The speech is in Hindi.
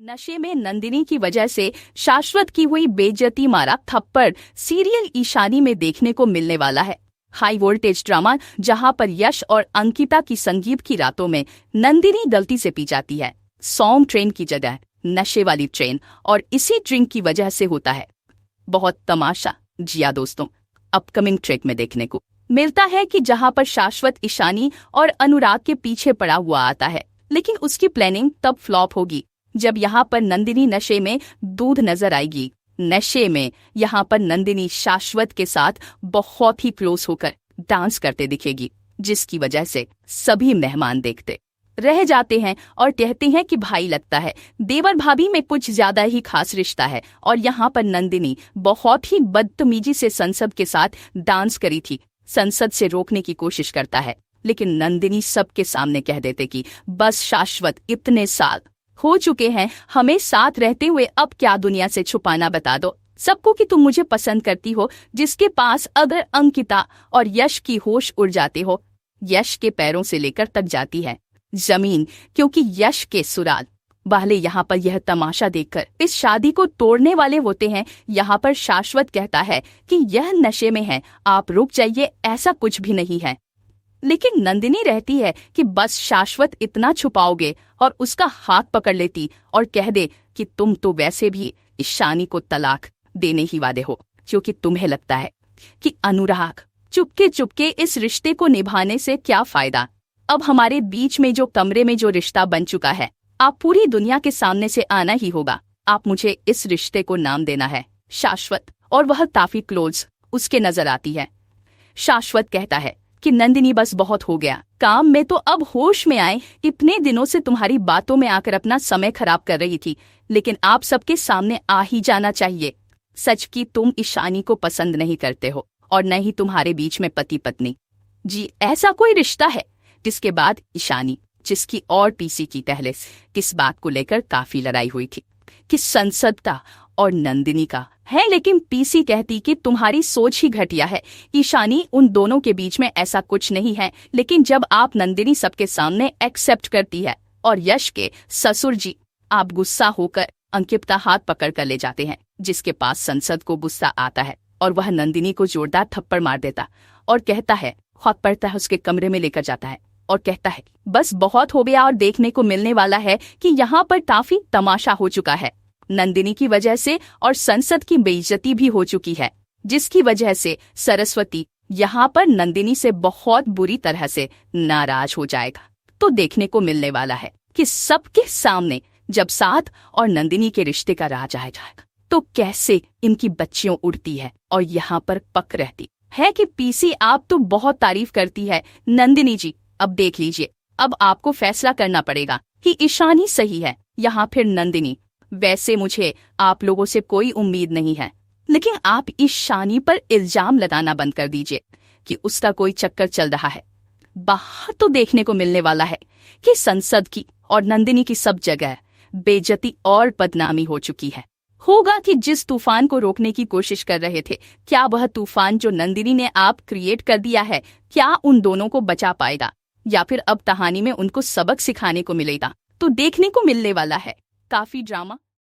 नशे में नंदिनी की वजह से शाश्वत की हुई बेइज्जती मारा थप्पड़ सीरियल ईशानी में देखने को मिलने वाला है। हाई वोल्टेज ड्रामा जहां पर यश और अंकिता की संगीत की रातों में नंदिनी गलती से पी जाती है सॉन्ग ट्रेन की जगह नशे वाली ट्रेन, और इसी ड्रिंक की वजह से होता है बहुत तमाशा। जी हाँ दोस्तों, अपकमिंग ट्रैक में देखने को मिलता है कि जहां पर शाश्वत ईशानी और अनुराग के पीछे पड़ा हुआ आता है, लेकिन उसकी प्लानिंग तब फ्लॉप होगी जब यहाँ पर नंदिनी नशे में दूध नजर आएगी। नशे में यहाँ पर नंदिनी शाश्वत के साथ बहुत ही क्लोज होकर डांस करते दिखेगी, जिसकी वजह से सभी मेहमान देखते रह जाते हैं और कहते हैं कि भाई लगता है देवर भाभी में कुछ ज्यादा ही खास रिश्ता है। और यहाँ पर नंदिनी बहुत ही बदतमीजी से संसद के साथ डांस करी थी। संसद से रोकने की कोशिश करता है, लेकिन नंदिनी सबके सामने कह देते कि बस शाश्वत, इतने साल हो चुके हैं हमें साथ रहते हुए, अब क्या दुनिया से छुपाना, बता दो सबको कि तुम मुझे पसंद करती हो। जिसके पास अगर अंकिता और यश की होश उड़ जाते हो, यश के पैरों से लेकर तक जाती है जमीन, क्योंकि यश के सुराल वाले यहाँ पर यह तमाशा देखकर इस शादी को तोड़ने वाले होते हैं। यहाँ पर शाश्वत कहता है कि यह नशे में है, आप रुक जाइए, ऐसा कुछ भी नहीं है। लेकिन नंदिनी रहती है कि बस शाश्वत इतना छुपाओगे, और उसका हाथ पकड़ लेती और कह दे कि तुम तो वैसे भी ईशानी को तलाक देने ही वाले हो, क्योंकि तुम्हें लगता है कि अनुराग चुपके चुपके इस रिश्ते को निभाने से क्या फायदा। अब हमारे बीच में जो कमरे में जो रिश्ता बन चुका है, आप पूरी दुनिया के सामने से आना ही होगा। आप मुझे इस रिश्ते को नाम देना है शाश्वत। और वह काफी क्लोज उसके नजर आती है। शाश्वत कहता है कि नंदिनी बस बहुत हो गया, काम में तो अब होश में आए। इतने दिनों से तुम्हारी बातों में आकर अपना समय खराब कर रही थी, लेकिन आप सबके सामने आ ही जाना चाहिए सच कि तुम ईशानी को पसंद नहीं करते हो, और न ही तुम्हारे बीच में पति पत्नी जी ऐसा कोई रिश्ता है। जिसके बाद ईशानी, जिसकी और पीसी की पहले किस बात को लेकर काफी लड़ाई हुई थी कि संसद का और नंदिनी का है, लेकिन पीसी कहती कि तुम्हारी सोच ही घटिया है ईशानी, उन दोनों के बीच में ऐसा कुछ नहीं है। लेकिन जब आप नंदिनी सबके सामने एक्सेप्ट करती है, और यश के ससुर जी आप गुस्सा होकर अंकिता हाथ पकड़ कर ले जाते हैं, जिसके पास संसद को गुस्सा आता है और वह नंदिनी को जोरदार थप्पड़ मार देता और कहता है, हाथ पड़ता है उसके कमरे में लेकर जाता है और कहता है बस बहुत हो गया। और देखने को मिलने वाला है कि यहाँ पर काफी तमाशा हो चुका है नंदिनी की वजह से, और संसद की बेइज्जती भी हो चुकी है, जिसकी वजह से सरस्वती यहाँ पर नंदिनी से बहुत बुरी तरह से नाराज हो जाएगा। तो देखने को मिलने वाला है कि सबके सामने जब साथ और नंदिनी के रिश्ते का राज आ जाएगा, तो कैसे इनकी बच्चियों उड़ती है और यहाँ पर पक रहती है कि पीसी आप तो बहुत तारीफ करती है नंदिनी जी, अब देख लीजिए, अब आपको फैसला करना पड़ेगा कि ईशानी सही है यहाँ फिर नंदिनी। वैसे मुझे आप लोगों से कोई उम्मीद नहीं है, लेकिन आप ईशानी पर इल्जाम लगाना बंद कर दीजिए कि उसका कोई चक्कर चल रहा है। बाहर तो देखने को मिलने वाला है कि संसद की और नंदिनी की सब जगह बेइज्जती और बदनामी हो चुकी है। होगा कि जिस तूफान को रोकने की कोशिश कर रहे थे, क्या वह तूफान जो नंदिनी ने आप क्रिएट कर दिया है, क्या उन दोनों को बचा पाएगा, या फिर अब कहानी में उनको सबक सिखाने को मिलेगा। तो देखने को मिलने वाला है काफी ड्रामा।